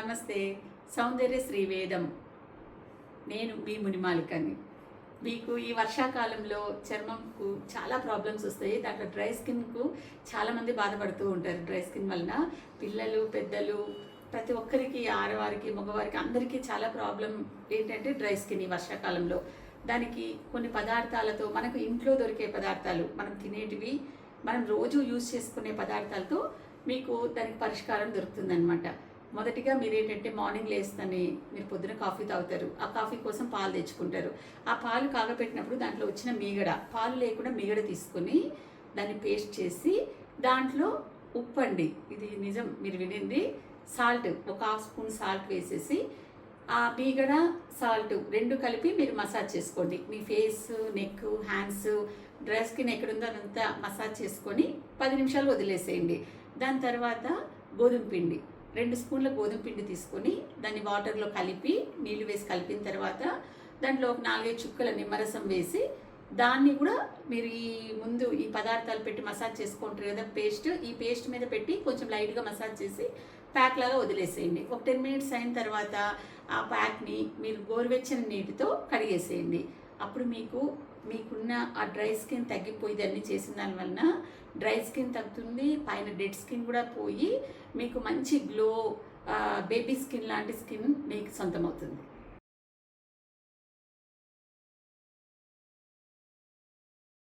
నమస్తే. సౌందర్య శ్రీవేదం. నేను మీ మునిమాలికని. మీకు ఈ వర్షాకాలంలో చర్మంకు చాలా ప్రాబ్లమ్స్ వస్తాయి. దాంట్లో డ్రై స్కిన్కు చాలామంది బాధపడుతూ ఉంటారు. డ్రై స్కిన్ వలన పిల్లలు, పెద్దలు, ప్రతి ఒక్కరికి, ఆడవారికి, మగవారికి అందరికీ చాలా ప్రాబ్లం ఏంటంటే డ్రై స్కిన్ ఈ వర్షాకాలంలో. దానికి కొన్ని పదార్థాలతో, మనకు ఇంట్లో దొరికే పదార్థాలు, మనం తినేటివి, మనం రోజు యూజ్ చేసుకునే పదార్థాలతో మీకు దానికి పరిష్కారం దొరుకుతుందన్నమాట. మొదటిగా మీరు ఏంటంటే మార్నింగ్ లేస్తేనే మీరు పొద్దున కాఫీ తాగుతారు. ఆ కాఫీ కోసం పాలు తెచ్చుకుంటారు. ఆ పాలు కాగపెట్టినప్పుడు దాంట్లో వచ్చిన మీగడ, పాలు లేకుండా మీగడ తీసుకొని దాన్ని పేస్ట్ చేసి దాంట్లో ఉప్పు అండి, ఇది నిజం మీరు వినింది, సాల్ట్, ఒక హాఫ్ స్పూన్ సాల్ట్ వేసేసి ఆ మీగడ, సాల్ట్ రెండు కలిపి మీరు మసాజ్ చేసుకోండి. మీ face, neck, hands, dry skin ఎక్కడుందో అదంతా మసాజ్ చేసుకొని 10 నిమిషాలు వదిలేసేయండి. దాని తర్వాత గోధుమ పిండి, 2 స్పూన్ల గోధుమ పిండి తీసుకొని దాన్ని వాటర్లో కలిపి, నీళ్ళు వేసి కలిపిన తర్వాత దాంట్లో ఒక 4-5 చుక్కల నిమ్మరసం వేసి దాన్ని కూడా మీరు ముందు ఈ పదార్థాలు పెట్టి మసాజ్ చేసుకుంటారు కదా పేస్ట్, ఈ పేస్ట్ మీద పెట్టి కొంచెం లైట్గా మసాజ్ చేసి ప్యాక్ లాగా వదిలేసేయండి. ఒక 10 మినిట్స్ అయిన తర్వాత ఆ ప్యాక్ని మీరు గోరువెచ్చని నీటితో కడిగేసేయండి. అప్పుడు మీకున్న ఆ డ్రై స్కిన్ తగ్గిపోయి దాన్ని చేసిన దానివలన డ్రై స్కిన్ తగ్గుతుంది, పైన డెడ్ స్కిన్ కూడా పోయి మీకు మంచి గ్లో, బేబీ స్కిన్ లాంటి స్కిన్ మీకు సొంతమవుతుంది.